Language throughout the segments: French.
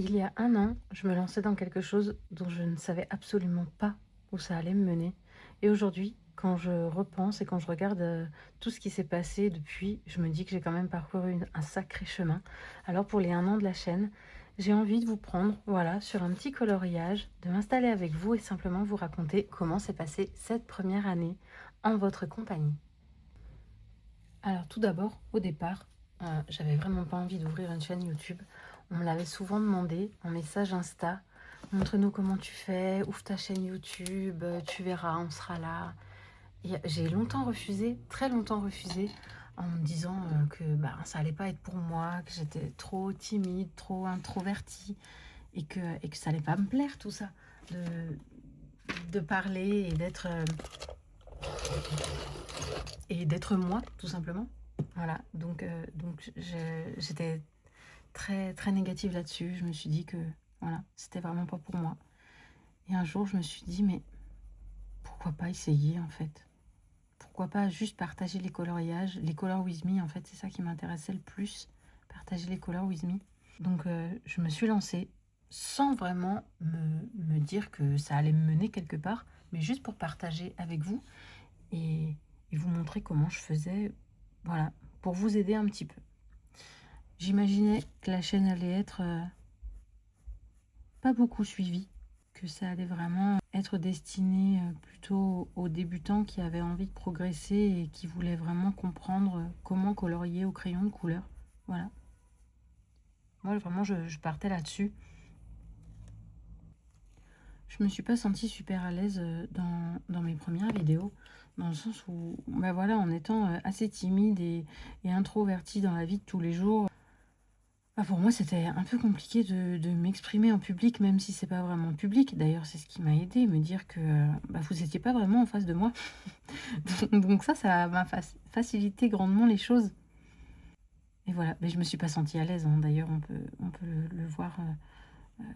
Il y a un an, je me lançais dans quelque chose dont je ne savais absolument pas où ça allait me mener. Et aujourd'hui, quand je repense et quand je regarde tout ce qui s'est passé depuis, je me dis que j'ai quand même parcouru un sacré chemin. Alors pour les un an de la chaîne, j'ai envie de vous prendre, voilà, sur un petit coloriage, de m'installer avec vous et simplement vous raconter comment s'est passée cette première année en votre compagnie. Alors tout d'abord, au départ, j'avais vraiment pas envie d'ouvrir une chaîne YouTube. On me l'avait souvent demandé en message Insta. Montre-nous comment tu fais, ouvre ta chaîne YouTube, tu verras, on sera là. Et j'ai longtemps refusé, très longtemps refusé, en me disant que bah, ça allait pas être pour moi, que j'étais trop timide, trop introvertie, et que ça allait pas me plaire tout ça, de, de parler et d'être moi, tout simplement. Voilà, donc j'étais très, très négative là-dessus. Je me suis dit que voilà, c'était vraiment pas pour moi. Et un jour, je me suis dit, mais pourquoi pas essayer en fait? Pourquoi pas juste partager les coloriages, les color with me en fait, c'est ça qui m'intéressait le plus, partager les color with me. Donc je me suis lancée sans vraiment me dire que ça allait me mener quelque part, mais juste pour partager avec vous et, et vous montrer comment je faisais, voilà, pour vous aider un petit peu. J'imaginais que la chaîne allait être pas beaucoup suivie, que ça allait vraiment être destiné plutôt aux débutants qui avaient envie de progresser et qui voulaient vraiment comprendre comment colorier au crayon de couleur. Voilà. Moi, vraiment, je partais là-dessus. Je me suis pas sentie super à l'aise dans mes premières vidéos, dans le sens où, bah voilà, en étant assez timide et introvertie dans la vie de tous les jours, bah pour moi, c'était un peu compliqué de m'exprimer en public, même si c'est pas vraiment public. D'ailleurs, c'est ce qui m'a aidé, me dire que bah, vous n'étiez pas vraiment en face de moi. Donc ça m'a facilité grandement les choses. Et voilà, mais je me suis pas sentie à l'aise, hein. D'ailleurs, on peut le voir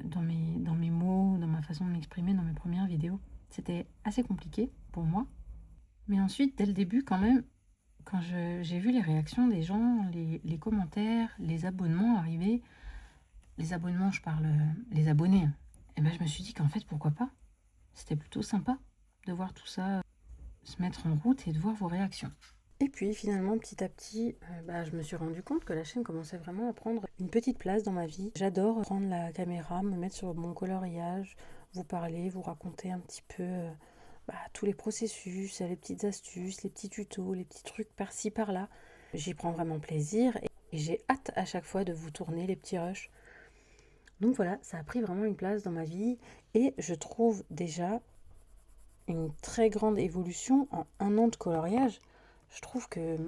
dans mes mots, dans ma façon de m'exprimer, dans mes premières vidéos. C'était assez compliqué pour moi. Mais ensuite, dès le début, quand même, quand j'ai vu les réactions des gens, les commentaires, les abonnements arriver, les abonnements, je parle, les abonnés, et ben je me suis dit qu'en fait, pourquoi pas? C'était plutôt sympa de voir tout ça se mettre en route et de voir vos réactions. Et puis finalement, petit à petit, bah, je me suis rendu compte que la chaîne commençait vraiment à prendre une petite place dans ma vie. J'adore prendre la caméra, me mettre sur mon coloriage, vous parler, vous raconter un petit peu bah, tous les processus, les petites astuces, les petits tutos, les petits trucs par-ci par-là. J'y prends vraiment plaisir et j'ai hâte à chaque fois de vous tourner les petits rushs. Donc voilà, ça a pris vraiment une place dans ma vie et je trouve déjà une très grande évolution en un an de coloriage. Je trouve que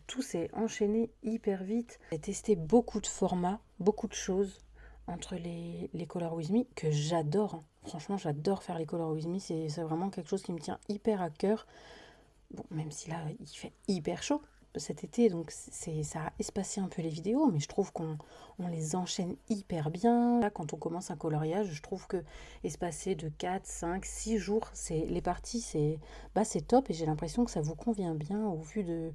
tout s'est enchaîné hyper vite. J'ai testé beaucoup de formats, beaucoup de choses entre les Color With Me que j'adore. Franchement, j'adore faire les Color With Me. C'est vraiment quelque chose qui me tient hyper à cœur. Bon, même si là, il fait hyper chaud cet été, donc ça a espacé un peu les vidéos, mais je trouve qu'on les enchaîne hyper bien. Là, quand on commence un coloriage, je trouve que espacer de 4 5 6 jours, les parties, c'est top et j'ai l'impression que ça vous convient bien au vu de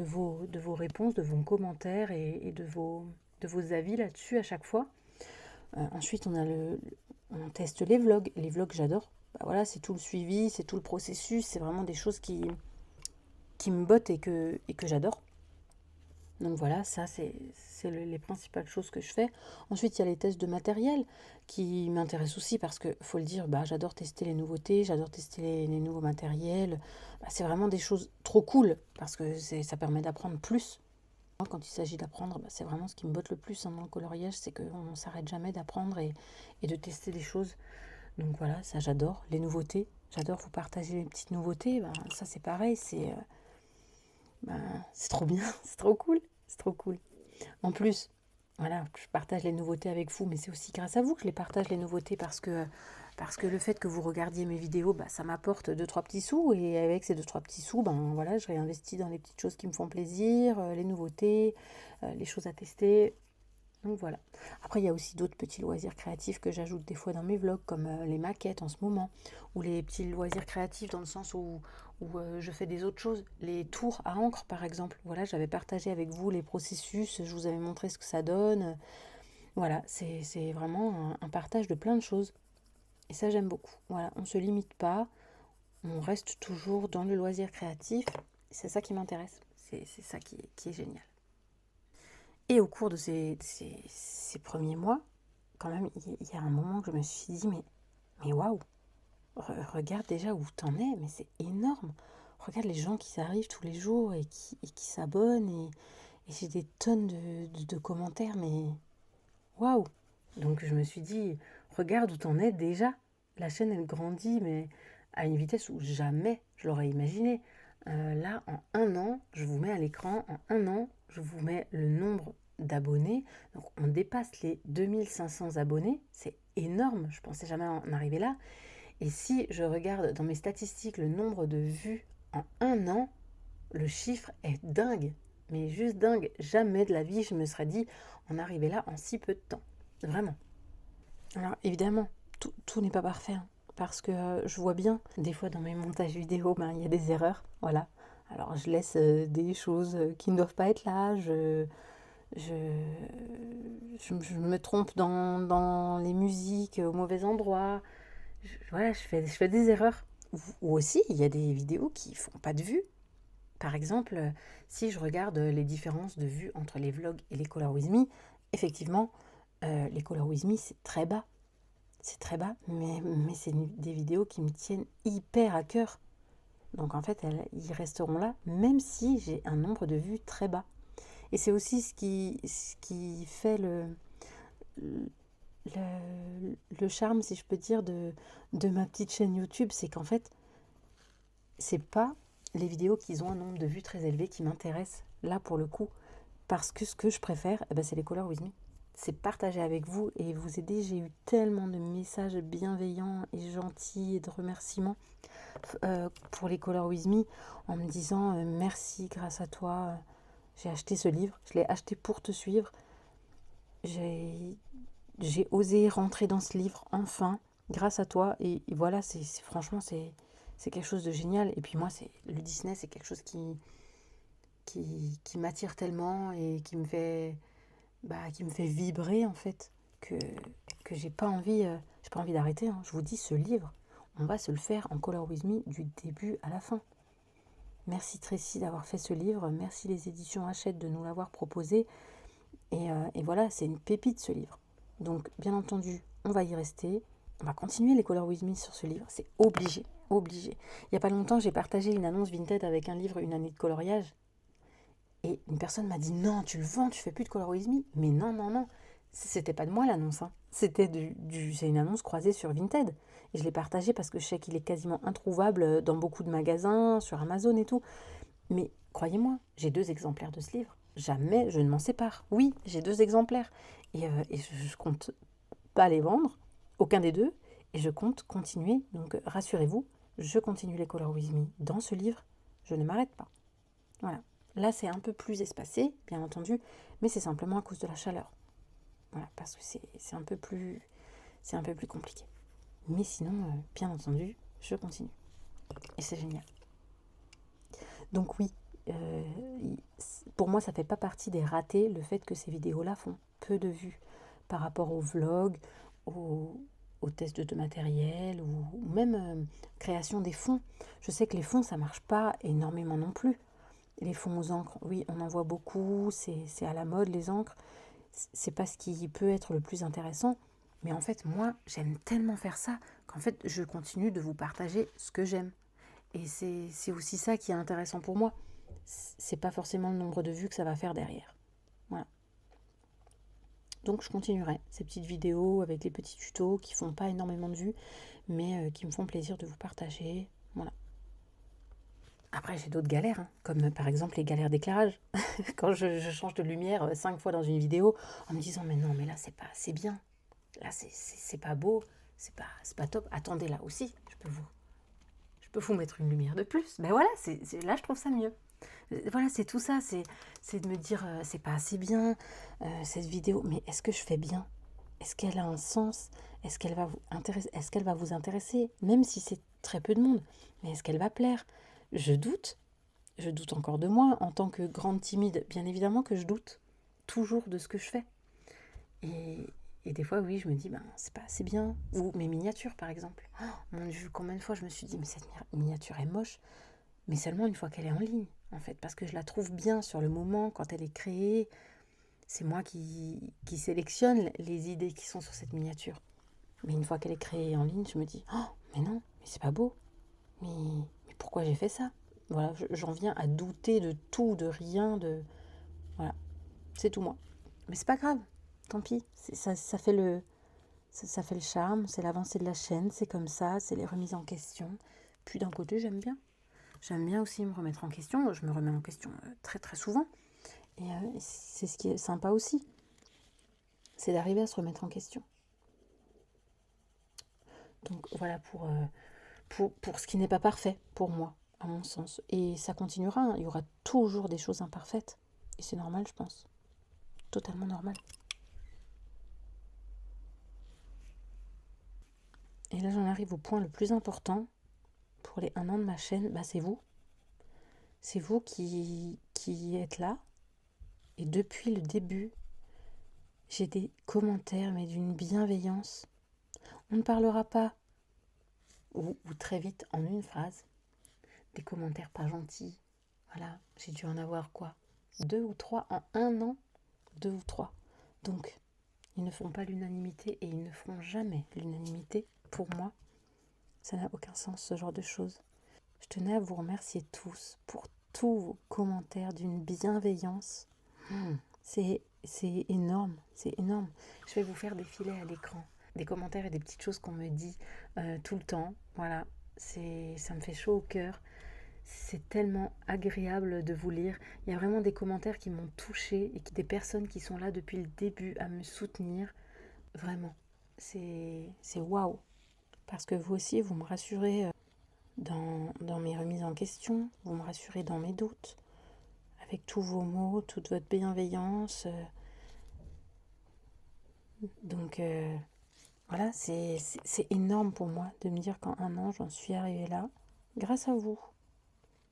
vos réponses, de vos commentaires et de vos avis là-dessus à chaque fois. Ensuite, on teste les vlogs. Les vlogs, j'adore. Bah voilà, c'est tout le suivi, c'est tout le processus, c'est vraiment des choses qui me bottent et que j'adore. Donc voilà, ça c'est les principales choses que je fais. Ensuite, il y a les tests de matériel qui m'intéressent aussi parce que, faut le dire, bah, j'adore tester les nouveautés, j'adore tester les nouveaux matériels. Bah, c'est vraiment des choses trop cool parce que ça permet d'apprendre plus. Quand il s'agit d'apprendre, bah, c'est vraiment ce qui me botte le plus hein, dans le coloriage, c'est qu'on ne s'arrête jamais d'apprendre et de tester des choses. Donc voilà, ça j'adore. Les nouveautés, j'adore vous partager les petites nouveautés. Bah, ça c'est pareil, c'est trop bien, c'est trop cool, c'est trop cool. En plus, voilà, je partage les nouveautés avec vous, mais c'est aussi grâce à vous que je les partage les nouveautés parce que le fait que vous regardiez mes vidéos, bah, ça m'apporte deux trois petits sous et avec ces deux trois petits sous, ben voilà, je réinvestis dans les petites choses qui me font plaisir, les nouveautés, les choses à tester. Donc voilà. Après, il y a aussi d'autres petits loisirs créatifs que j'ajoute des fois dans mes vlogs, comme les maquettes en ce moment, ou les petits loisirs créatifs dans le sens où je fais des autres choses. Les tours à encre, par exemple. Voilà, j'avais partagé avec vous les processus, je vous avais montré ce que ça donne. Voilà, c'est vraiment un partage de plein de choses. Et ça, j'aime beaucoup. Voilà, on ne se limite pas, on reste toujours dans le loisir créatif. C'est ça qui m'intéresse. C'est ça qui est génial. Et au cours de ces premiers mois, quand même, il y a un moment que je me suis dit, mais waouh, regarde déjà où t'en es, mais c'est énorme. Regarde les gens qui arrivent tous les jours et qui s'abonnent, et j'ai des tonnes de commentaires, mais waouh. Donc je me suis dit, regarde où t'en es déjà. La chaîne, elle grandit, mais à une vitesse où jamais je l'aurais imaginé. Là, en un an, je vous mets à l'écran, en un an, je vous mets le nombre d'abonnés. Donc on dépasse les 2500 abonnés. C'est énorme, je pensais jamais en arriver là. Et si je regarde dans mes statistiques le nombre de vues en un an, le chiffre est dingue. Mais juste dingue. Jamais de la vie, je me serais dit en arriver là en si peu de temps. Vraiment. Alors évidemment, tout n'est pas parfait. Hein, parce que je vois bien, des fois dans mes montages vidéo, il y a des erreurs. Voilà. Alors je laisse des choses qui ne doivent pas être là. Je, je me trompe dans les musiques au mauvais endroit. Voilà, je fais des erreurs. Ou aussi, il y a des vidéos qui font pas de vues. Par exemple, si je regarde les différences de vues entre les vlogs et les Color With Me, effectivement, les Color With Me, c'est très bas. C'est très bas, mais c'est des vidéos qui me tiennent hyper à cœur. Donc en fait, ils resteront là, même si j'ai un nombre de vues très bas. Et c'est aussi ce qui fait le charme, si je peux dire, de ma petite chaîne YouTube, c'est qu'en fait, c'est pas les vidéos qui ont un nombre de vues très élevé qui m'intéressent, là pour le coup, parce que ce que je préfère, c'est les Color With Me. C'est partager avec vous et vous aider. J'ai eu tellement de messages bienveillants et gentils et de remerciements pour les Color With Me en me disant merci, grâce à toi, j'ai acheté ce livre, je l'ai acheté pour te suivre. J'ai osé rentrer dans ce livre enfin, grâce à toi. Et voilà, franchement, c'est quelque chose de génial. Et puis moi, le Disney, c'est quelque chose qui m'attire tellement et qui me fait vibrer en fait, que j'ai pas envie d'arrêter. Hein. Je vous dis, ce livre, on va se le faire en Color With Me du début à la fin. Merci Tracy d'avoir fait ce livre, merci les éditions Hachette de nous l'avoir proposé. Et voilà, c'est une pépite ce livre. Donc bien entendu, on va y rester. On va continuer les Color With Me sur ce livre, c'est obligé, obligé. Il n'y a pas longtemps, j'ai partagé une annonce Vinted avec un livre, une année de coloriage. Et une personne m'a dit non, tu le vends, tu fais plus de Color With Me. Mais non, non, non, c'était pas de moi l'annonce. Hein. C'est une annonce croisée sur Vinted. Et je l'ai partagée parce que je sais qu'il est quasiment introuvable dans beaucoup de magasins, sur Amazon et tout. Mais croyez-moi, j'ai 2 exemplaires de ce livre. Jamais je ne m'en sépare. Oui, j'ai 2 exemplaires. Et je compte pas les vendre, aucun des deux. Et je compte continuer. Donc rassurez-vous, je continue les Color With Me dans ce livre. Je ne m'arrête pas. Voilà. Là, c'est un peu plus espacé, bien entendu, mais c'est simplement à cause de la chaleur. Voilà, parce que c'est un peu plus compliqué. Mais sinon, bien entendu, je continue. Et c'est génial. Donc oui, pour moi, ça ne fait pas partie des ratés, le fait que ces vidéos-là font peu de vues par rapport aux vlogs, aux tests de matériel, ou même création des fonds. Je sais que les fonds, ça ne marche pas énormément non plus. Les fonds aux encres, oui, on en voit beaucoup, c'est à la mode les encres. C'est pas ce qui peut être le plus intéressant. Mais en fait, moi, j'aime tellement faire ça qu'en fait, je continue de vous partager ce que j'aime. Et c'est aussi ça qui est intéressant pour moi. C'est pas forcément le nombre de vues que ça va faire derrière. Voilà. Donc je continuerai ces petites vidéos avec les petits tutos qui font pas énormément de vues, mais qui me font plaisir de vous partager. Voilà. Après, j'ai d'autres galères, hein, comme par exemple les galères d'éclairage. Quand je change de lumière 5 fois dans une vidéo en me disant mais non, mais là c'est pas assez bien. Là c'est pas beau, c'est pas top. Attendez, là aussi, je peux vous mettre une lumière de plus. Ben voilà, là je trouve ça mieux. Voilà, c'est tout ça, c'est de me dire c'est pas assez bien cette vidéo, mais est-ce que je fais bien? Est-ce qu'elle a un sens? Est-ce qu'elle va vous intéresser? Même si c'est très peu de monde, mais est-ce qu'elle va plaire? Je doute encore de moi en tant que grande timide. Bien évidemment que je doute toujours de ce que je fais. Et, et des fois, oui, je me dis, ben, c'est pas assez bien. Ou mes miniatures, par exemple. Oh, mon Dieu, combien de fois je me suis dit, mais cette miniature est moche, mais seulement une fois qu'elle est en ligne, en fait, parce que je la trouve bien sur le moment, quand elle est créée. C'est moi qui sélectionne les idées qui sont sur cette miniature. Mais une fois qu'elle est créée en ligne, je me dis, oh, mais non, mais c'est pas beau. Mais, mais pourquoi j'ai fait ça? Voilà, j'en viens à douter de tout, de rien, de... Voilà, c'est tout moi. Mais c'est pas grave, tant pis. Ça fait ça fait le charme, c'est l'avancée de la chaîne, c'est comme ça, c'est les remises en question. Puis d'un côté, j'aime bien. J'aime bien aussi me remettre en question. Je me remets en question très très souvent. Et c'est ce qui est sympa aussi, c'est d'arriver à se remettre en question. Donc voilà pour ce qui n'est pas parfait pour moi, à mon sens. Et ça continuera, hein. Il y aura toujours des choses imparfaites. Et c'est normal, je pense. Totalement normal. Et là, j'en arrive au point le plus important pour les 1 an de ma chaîne, bah, c'est vous. C'est vous qui êtes là. Et depuis le début, j'ai des commentaires, mais d'une bienveillance. On ne parlera pas, ou très vite, en une phrase, des commentaires pas gentils. Voilà, j'ai dû en avoir quoi? 2 ou 3 en 1 an? 2 ou 3. Donc, ils ne font pas l'unanimité et ils ne feront jamais l'unanimité. Pour moi, ça n'a aucun sens, ce genre de choses. Je tenais à vous remercier tous pour tous vos commentaires d'une bienveillance. C'est énorme, c'est énorme. Je vais vous faire défiler à l'écran des commentaires et des petites choses qu'on me dit tout le temps. Voilà, ça me fait chaud au cœur. C'est tellement agréable de vous lire. Il y a vraiment des commentaires qui m'ont touchée et des personnes qui sont là depuis le début à me soutenir. Vraiment, c'est waouh. Parce que vous aussi, vous me rassurez dans mes remises en question, vous me rassurez dans mes doutes, avec tous vos mots, toute votre bienveillance. Donc voilà, c'est énorme pour moi de me dire qu'en 1 an, j'en suis arrivée là, grâce à vous.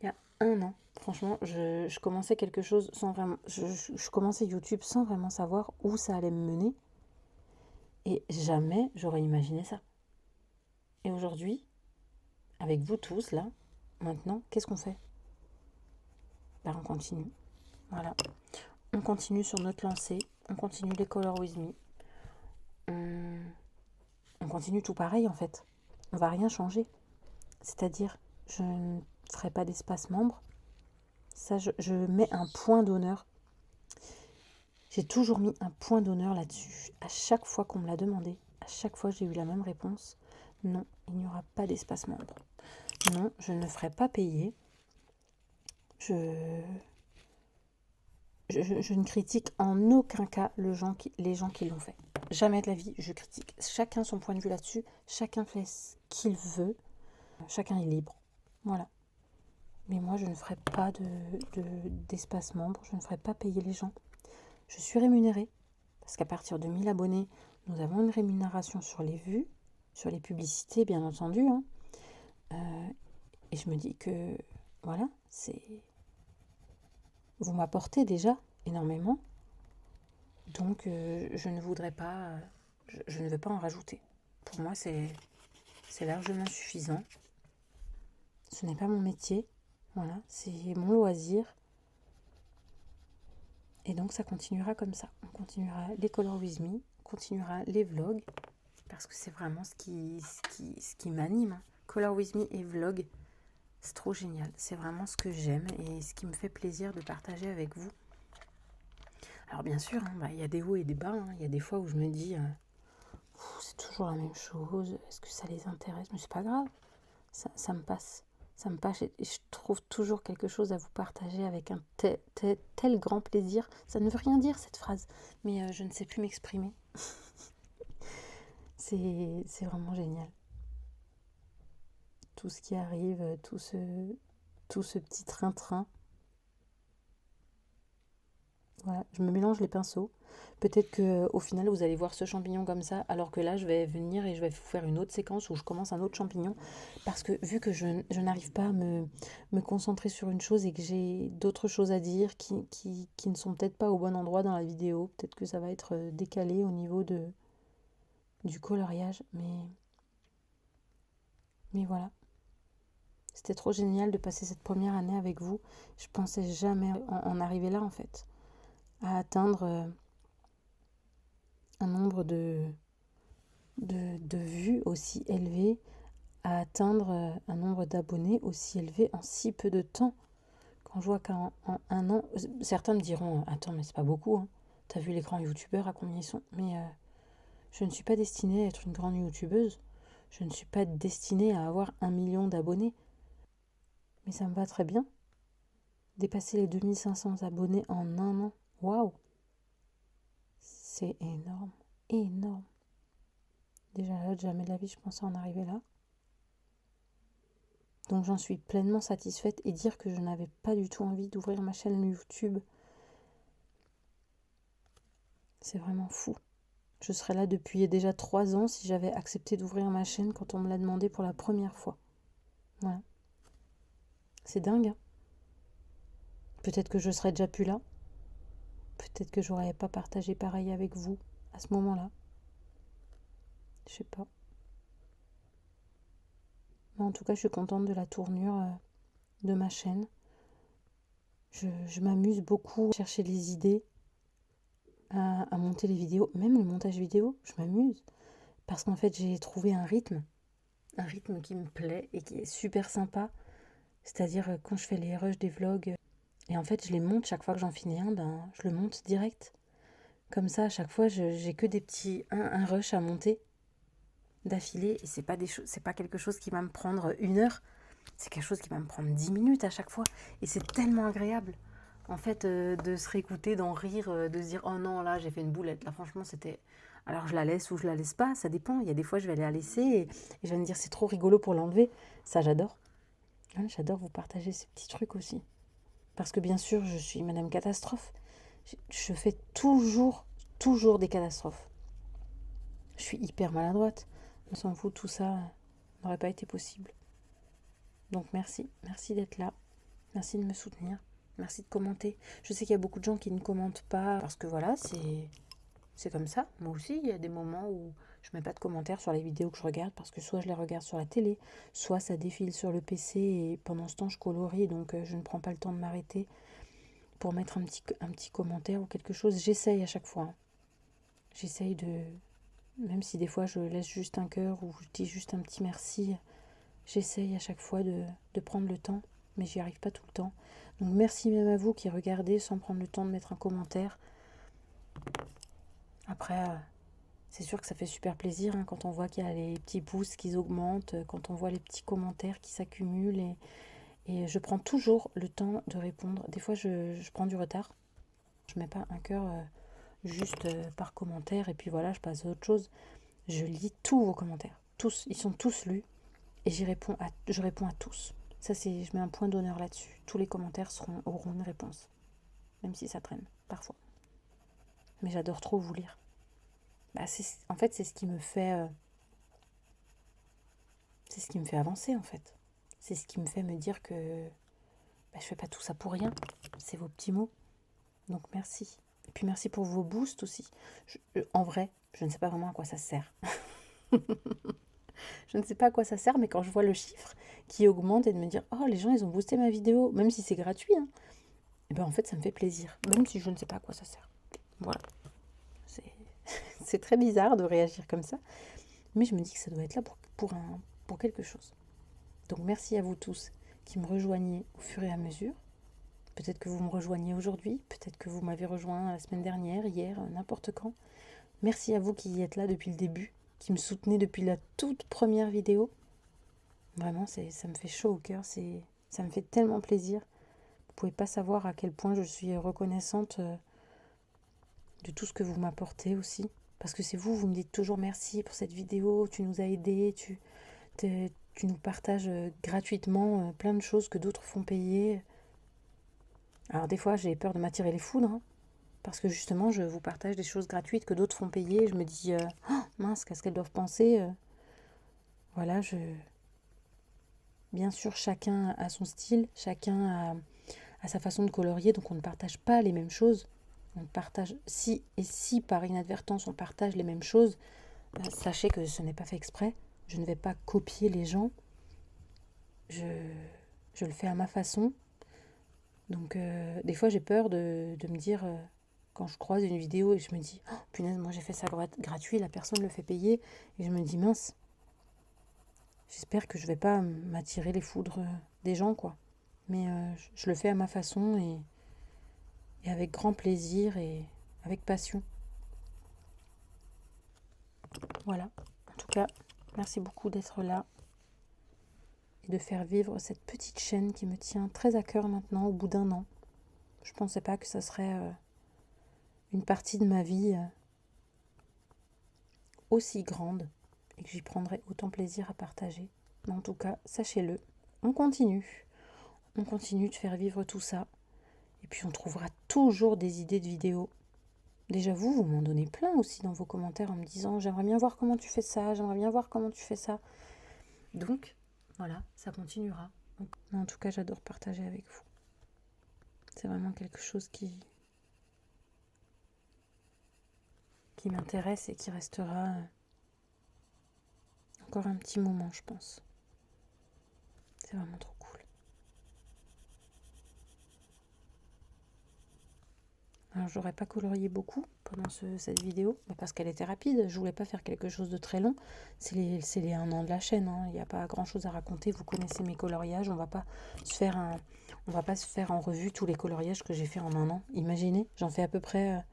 Il y a 1 an, franchement, je commençais quelque chose sans vraiment... Je commençais YouTube sans vraiment savoir où ça allait me mener. Et jamais j'aurais imaginé ça. Et aujourd'hui, avec vous tous, là, maintenant, qu'est-ce qu'on fait? Ben, on continue. Voilà. On continue sur notre lancée. On continue les Color With Me. On continue tout pareil, en fait. On va rien changer. C'est-à-dire, je ne ferai pas d'espace membre. Ça, je mets un point d'honneur. J'ai toujours mis un point d'honneur là-dessus. À chaque fois qu'on me l'a demandé, à chaque fois j'ai eu la même réponse. Non, il n'y aura pas d'espace membre. Non, je ne ferai pas payer. Je ne critique en aucun cas les gens qui l'ont fait. Jamais de la vie, je critique. Chacun son point de vue là-dessus. Chacun fait ce qu'il veut. Chacun est libre. Voilà. Mais moi, je ne ferai pas d'espace membre. Je ne ferai pas payer les gens. Je suis rémunérée. Parce qu'à partir de 1000 abonnés, nous avons une rémunération sur les vues, sur les publicités, bien entendu. Hein. Et je me dis que, voilà, vous m'apportez déjà énormément. Donc, je ne voudrais pas... je ne veux pas en rajouter. Pour moi, c'est largement suffisant. Ce n'est pas mon métier. Voilà, c'est mon loisir. Et donc, ça continuera comme ça. On continuera les Color With Me, on continuera les vlogs, parce que c'est vraiment ce qui m'anime. Hein. Color With Me et vlog, c'est trop génial. C'est vraiment ce que j'aime et ce qui me fait plaisir de partager avec vous. Alors bien sûr, hein, y a des hauts et des bas. Hein. Il y a des fois où je me dis, c'est toujours la même chose. Est-ce que ça les intéresse? Mais c'est pas grave. Ça me passe. Ça me passe et je trouve toujours quelque chose à vous partager avec un tel grand plaisir. Ça ne veut rien dire cette phrase, mais je ne sais plus m'exprimer. C'est vraiment génial. Tout ce qui arrive, tout ce petit train-train. Voilà, je me mélange les pinceaux. Peut-être qu'au final, vous allez voir ce champignon comme ça, alors que là, je vais venir et je vais vous faire une autre séquence où je commence un autre champignon. Parce que vu que je n'arrive pas à me concentrer sur une chose et que j'ai d'autres choses à dire qui ne sont peut-être pas au bon endroit dans la vidéo, peut-être que ça va être décalé au niveau du coloriage. Mais voilà, c'était trop génial de passer cette première année avec vous. Je pensais jamais en arriver là, en fait, à atteindre un nombre de vues aussi élevé, à atteindre un nombre d'abonnés aussi élevé en si peu de temps. Quand je vois qu'en un an, certains me diront, attends, mais c'est pas beaucoup, hein. T'as vu les grands youtubeurs à combien ils sont? Mais je ne suis pas destinée à être une grande youtubeuse. Je ne suis pas destinée à avoir 1 million d'abonnés. Mais ça me va très bien. Dépasser les 2500 abonnés en un an. Waouh! C'est énorme. Énorme. Déjà là, jamais de la vie, je pensais en arriver là. Donc j'en suis pleinement satisfaite et dire que je n'avais pas du tout envie d'ouvrir ma chaîne YouTube, c'est vraiment fou. Je serais là depuis déjà 3 ans si j'avais accepté d'ouvrir ma chaîne quand on me l'a demandé pour la première fois. Voilà. C'est dingue, hein. Peut-être que je serais déjà plus là. Peut-être que j'aurais pas partagé pareil avec vous à ce moment-là. Je sais pas. Mais en tout cas, je suis contente de la tournure de ma chaîne. Je m'amuse beaucoup à chercher les idées, à monter les vidéos. Même le montage vidéo, je m'amuse. Parce qu'en fait, j'ai trouvé un rythme qui me plaît et qui est super sympa. C'est-à-dire, quand je fais les rushs des vlogs, et en fait, je les monte chaque fois que j'en finis un, je le monte direct. Comme ça, à chaque fois, j'ai que des petits un rush à monter d'affilée. Et c'est pas quelque chose qui va me prendre 1 heure. C'est quelque chose qui va me prendre 10 minutes à chaque fois. Et c'est tellement agréable. En fait, de se réécouter, d'en rire, de se dire oh non, là, j'ai fait une boulette. Là, franchement, c'était. Alors, je la laisse ou je la laisse pas, ça dépend. Il y a des fois, je vais la laisser et je vais me dire c'est trop rigolo pour l'enlever. Ça, j'adore. Ouais, j'adore vous partager ces petits trucs aussi. Parce que bien sûr, je suis Madame Catastrophe. Je fais toujours des catastrophes. Je suis hyper maladroite. On s'en fout, tout ça n'aurait pas été possible. Donc merci d'être là. Merci de me soutenir. Merci de commenter. Je sais qu'il y a beaucoup de gens qui ne commentent pas parce que voilà, c'est comme ça. Moi aussi, il y a des moments où je mets pas de commentaires sur les vidéos que je regarde parce que soit je les regarde sur la télé, soit ça défile sur le PC et pendant ce temps je colorie donc je ne prends pas le temps de m'arrêter pour mettre un petit commentaire ou quelque chose. J'essaye à chaque fois. J'essaye de... Même si des fois je laisse juste un cœur ou je dis juste un petit merci, j'essaye à chaque fois de prendre le temps, mais j'y arrive pas tout le temps. Donc merci même à vous qui regardez sans prendre le temps de mettre un commentaire. Après, c'est sûr que ça fait super plaisir hein, quand on voit qu'il y a les petits pouces qui augmentent, quand on voit les petits commentaires qui s'accumulent. Et je prends toujours le temps de répondre. Des fois, je prends du retard. Je mets pas un cœur juste par commentaire et puis voilà, je passe à autre chose. Je lis tous vos commentaires. Tous. Ils sont tous lus. Et je réponds à tous. Ça, je mets un point d'honneur là-dessus. Tous les commentaires auront une réponse. Même si ça traîne, parfois. Mais j'adore trop vous lire. En fait, c'est ce qui me fait... c'est ce qui me fait avancer, en fait. C'est ce qui me fait me dire que je fais pas tout ça pour rien. C'est vos petits mots. Donc merci. Et puis merci pour vos boosts aussi. En vrai, je ne sais pas vraiment à quoi ça sert. Je ne sais pas à quoi ça sert, mais quand je vois le chiffre qui augmente et de me dire oh les gens ils ont boosté ma vidéo, même si c'est gratuit, hein, et ben en fait ça me fait plaisir, même si je ne sais pas à quoi ça sert. Voilà. C'est très bizarre de réagir comme ça, mais je me dis que ça doit être là pour quelque chose. Donc merci à vous tous qui me rejoignez au fur et à mesure. Peut-être que vous me rejoignez aujourd'hui, peut-être que vous m'avez rejoint la semaine dernière, hier, n'importe quand. Merci à vous qui êtes là depuis le début, qui me soutenez depuis la toute première vidéo. Vraiment, ça me fait chaud au cœur, ça me fait tellement plaisir. Vous ne pouvez pas savoir à quel point je suis reconnaissante de tout ce que vous m'apportez aussi. Parce que c'est vous me dites toujours merci pour cette vidéo, tu nous as aidés, tu nous partages gratuitement plein de choses que d'autres font payer. Alors des fois, j'ai peur de m'attirer les foudres, hein, parce que justement, je vous partage des choses gratuites que d'autres font payer. Je me dis, oh, mince, qu'est-ce qu'elles doivent penser Voilà, bien sûr, chacun a son style, chacun a sa façon de colorier, donc on ne partage pas les mêmes choses. On partage, si par inadvertance on partage les mêmes choses, sachez que ce n'est pas fait exprès. Je ne vais pas copier les gens. Je le fais à ma façon. Donc des fois j'ai peur de me dire, quand je croise une vidéo et je me dis, oh, punaise, moi j'ai fait ça gratuit, la personne le fait payer. Et je me dis, mince, j'espère que je vais pas m'attirer les foudres des gens, quoi. Mais je le fais à ma façon et avec grand plaisir et avec passion. Voilà. En tout cas, merci beaucoup d'être là et de faire vivre cette petite chaîne qui me tient très à cœur maintenant, au bout d'1 an. Je ne pensais pas que ça serait une partie de ma vie aussi grande et que j'y prendrais autant plaisir à partager. Mais en tout cas, sachez-le, on continue. On continue de faire vivre tout ça. Et puis on trouvera toujours des idées de vidéos. Déjà vous m'en donnez plein aussi dans vos commentaires en me disant « J'aimerais bien voir comment tu fais ça, j'aimerais bien voir comment tu fais ça. » Donc, voilà, ça continuera. Mais en tout cas, j'adore partager avec vous. C'est vraiment quelque chose qui m'intéresse et qui restera encore un petit moment, je pense. C'est vraiment trop cool. Alors, j'aurais pas colorié beaucoup pendant cette vidéo, parce qu'elle était rapide. Je voulais pas faire quelque chose de très long. C'est les 1 an de la chaîne. Hein. Il n'y a pas grand-chose à raconter. Vous connaissez mes coloriages. On va pas se faire en revue tous les coloriages que j'ai fait en 1 an. Imaginez, j'en fais à peu près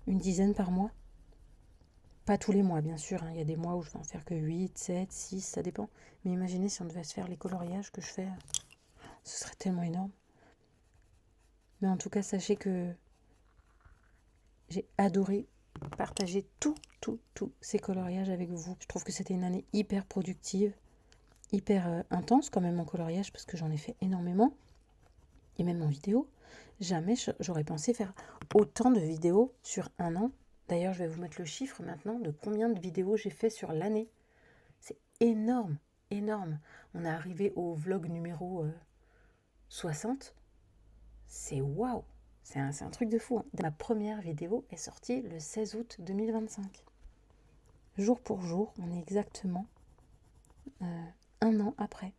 une dizaine par mois. Pas tous les mois, bien sûr. Hein. Il y a des mois où je vais en faire que 8, 7, 6, ça dépend. Mais imaginez si on devait se faire les coloriages que je fais. Ce serait tellement énorme. Mais en tout cas, sachez que j'ai adoré partager tous ces coloriages avec vous. Je trouve que c'était une année hyper productive, hyper intense quand même en coloriage, parce que j'en ai fait énormément. Et même en vidéo. Jamais j'aurais pensé faire autant de vidéos sur 1 an. D'ailleurs, je vais vous mettre le chiffre maintenant de combien de vidéos j'ai fait sur l'année. C'est énorme, énorme. On est arrivé au vlog numéro 60. C'est waouh! C'est un truc de fou. Hein. Ma première vidéo est sortie le 16 août 2025. Jour pour jour, on est exactement 1 an après.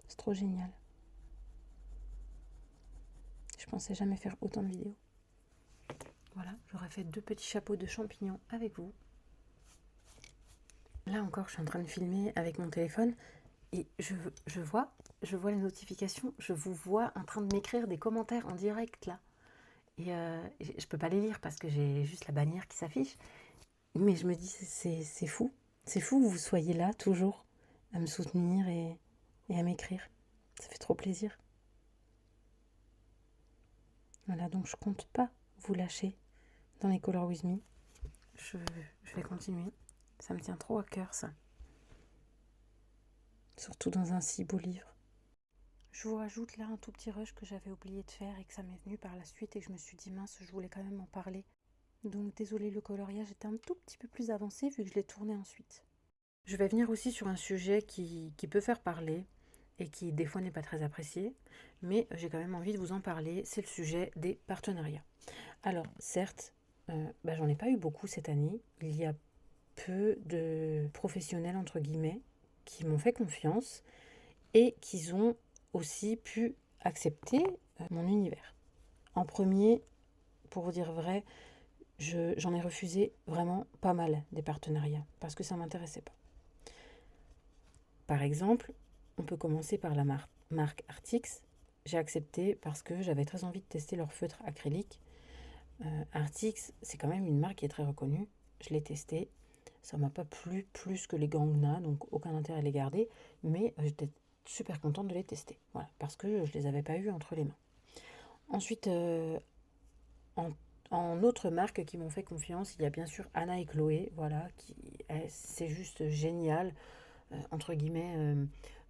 C'est trop génial. Je pensais jamais faire autant de vidéos. Voilà, j'aurais fait 2 petits chapeaux de champignons avec vous. Là encore, je suis en train de filmer avec mon téléphone et je vois les notifications, je vous vois en train de m'écrire des commentaires en direct là. Et je peux pas les lire parce que j'ai juste la bannière qui s'affiche. Mais je me dis, c'est fou. C'est fou que vous soyez là toujours à me soutenir et à m'écrire. Ça fait trop plaisir. Voilà, donc je compte pas vous lâcher dans les Color With Me. Je vais continuer. Ça me tient trop à cœur, ça. Surtout dans un si beau livre. Je vous rajoute là un tout petit rush que j'avais oublié de faire et que ça m'est venu par la suite et que je me suis dit mince, je voulais quand même en parler. Donc désolé, le coloriage était un tout petit peu plus avancé vu que je l'ai tourné ensuite. Je vais venir aussi sur un sujet qui peut faire parler et qui des fois n'est pas très apprécié, mais j'ai quand même envie de vous en parler, c'est le sujet des partenariats. Alors certes, j'en ai pas eu beaucoup cette année, il y a peu de professionnels entre guillemets qui m'ont fait confiance et qui ont aussi pu accepter mon univers. En premier, pour vous dire vrai, j'en ai refusé vraiment pas mal des partenariats parce que ça ne m'intéressait pas. Par exemple, on peut commencer par la marque Artix. J'ai accepté parce que j'avais très envie de tester leur feutre acrylique. Artix, c'est quand même une marque qui est très reconnue. Je l'ai testé. Ça m'a pas plu plus que les Gangna, donc aucun intérêt à les garder. Mais j'étais super contente de les tester. Voilà, parce que je les avais pas eus entre les mains. Ensuite, en autres marques qui m'ont fait confiance, il y a bien sûr Anna et Chloé. Voilà, c'est juste génial. Entre guillemets,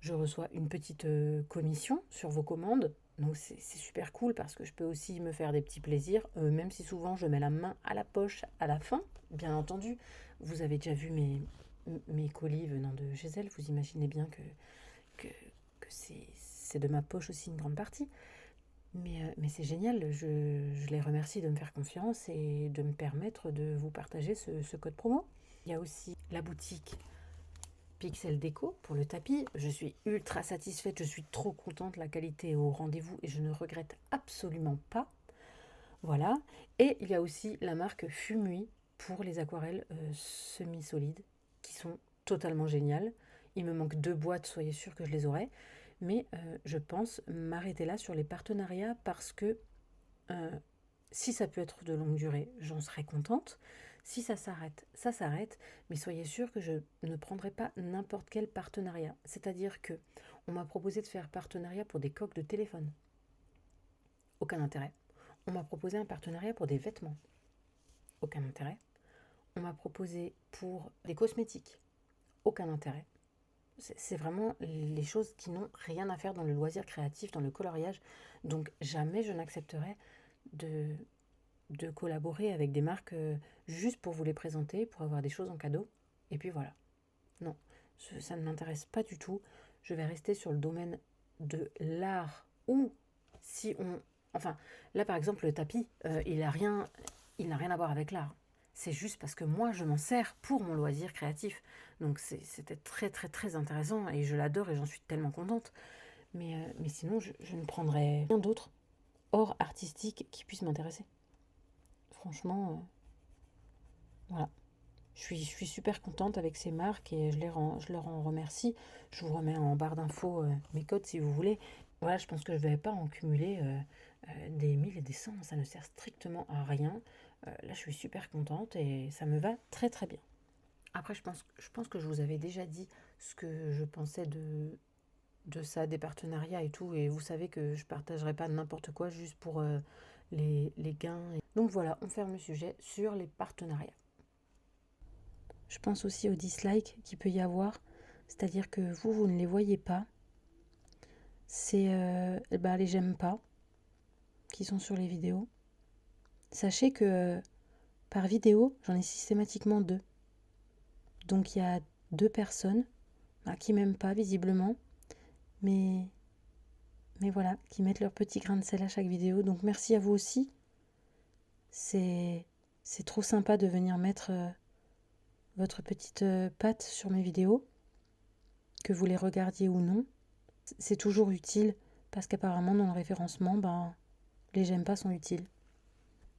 je reçois une petite commission sur vos commandes. Donc c'est super cool parce que je peux aussi me faire des petits plaisirs, même si souvent je mets la main à la poche à la fin, bien entendu. Vous avez déjà vu mes colis venant de Gisèle, vous imaginez bien que, que c'est de ma poche aussi une grande partie. Mais c'est génial, je les remercie de me faire confiance et de me permettre de vous partager ce code promo. Il y a aussi la boutique Pixel Déco pour le tapis. Je suis ultra satisfaite, je suis trop contente, la qualité est au rendez-vous et je ne regrette absolument pas. Voilà. Et il y a aussi la marque Fumui pour les aquarelles semi-solides qui sont totalement géniales. Il me manque 2 boîtes, soyez sûrs que je les aurai. Mais je pense m'arrêter là sur les partenariats parce que si ça peut être de longue durée, j'en serais contente. Si ça s'arrête, ça s'arrête. Mais soyez sûr que je ne prendrai pas n'importe quel partenariat. C'est-à-dire que on m'a proposé de faire partenariat pour des coques de téléphone. Aucun intérêt. On m'a proposé un partenariat pour des vêtements. Aucun intérêt. On m'a proposé pour des cosmétiques. Aucun intérêt. C'est vraiment les choses qui n'ont rien à faire dans le loisir créatif, dans le coloriage. Donc jamais je n'accepterai de collaborer avec des marques juste pour vous les présenter, pour avoir des choses en cadeau. Et puis voilà. Non, ça ne m'intéresse pas du tout. Je vais rester sur le domaine de l'art ou si on... Enfin, là par exemple, le tapis, il n'a rien à voir avec l'art. C'est juste parce que moi, je m'en sers pour mon loisir créatif. Donc c'était très très très intéressant et je l'adore et j'en suis tellement contente. Mais sinon, je ne prendrais rien d'autre hors artistique qui puisse m'intéresser. Franchement, voilà. Je suis super contente avec ces marques et je leur en remercie. Je vous remets en barre d'infos mes codes si vous voulez. Voilà, je pense que je ne vais pas en cumuler des 1000 et des 100. Ça ne sert strictement à rien. Là, je suis super contente et ça me va très très bien. Après, je pense que je vous avais déjà dit ce que je pensais de ça, des partenariats et tout. Et vous savez que je ne partagerai pas n'importe quoi juste pour les gains. Donc voilà, on ferme le sujet sur les partenariats. Je pense aussi aux dislikes qu'il peut y avoir. C'est-à-dire que vous ne les voyez pas. C'est les j'aime pas qui sont sur les vidéos. Sachez que par vidéo, j'en ai systématiquement 2. Donc il y a 2 personnes qui m'aiment pas visiblement. Mais voilà, qui mettent leur petit grain de sel à chaque vidéo. Donc merci à vous aussi. C'est trop sympa de venir mettre votre petite patte sur mes vidéos, que vous les regardiez ou non. C'est toujours utile parce qu'apparemment dans le référencement, les j'aime pas sont utiles.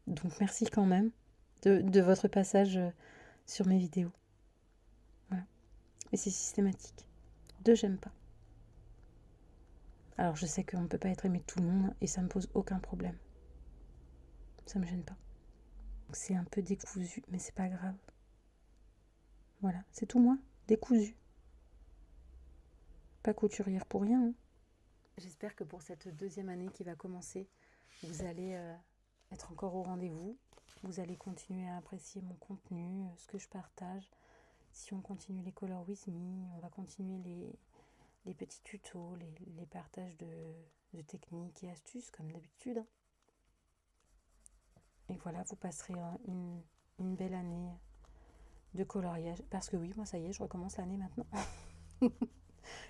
Donc merci quand même de votre passage sur mes vidéos. Voilà. Et c'est systématique. 2 j'aime pas. Alors je sais qu'on ne peut pas être aimé de tout le monde et ça me pose aucun problème. Ça me gêne pas. C'est un peu décousu, mais c'est pas grave. Voilà, c'est tout moi, décousu. Pas couturière pour rien. Hein. J'espère que pour cette 2e année qui va commencer, vous allez être encore au rendez-vous. Vous allez continuer à apprécier mon contenu, ce que je partage. Si on continue les Color With Me, on va continuer les petits tutos, les partages de techniques et astuces comme d'habitude. Et voilà, vous passerez une belle année de coloriage. Parce que oui, moi ça y est, je recommence l'année maintenant.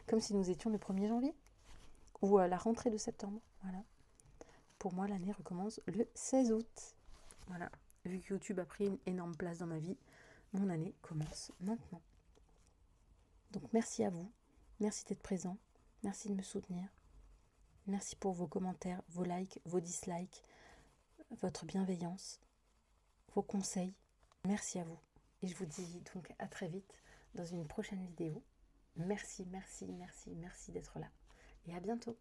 Comme si nous étions le 1er janvier. Ou à la rentrée de septembre. Voilà. Pour moi, l'année recommence le 16 août. Voilà. Vu que YouTube a pris une énorme place dans ma vie, mon année commence maintenant. Donc merci à vous. Merci d'être présent. Merci de me soutenir. Merci pour vos commentaires, vos likes, vos dislikes, votre bienveillance, vos conseils. Merci à vous. Et je vous dis donc à très vite dans une prochaine vidéo. Merci, merci, merci, merci d'être là. Et à bientôt.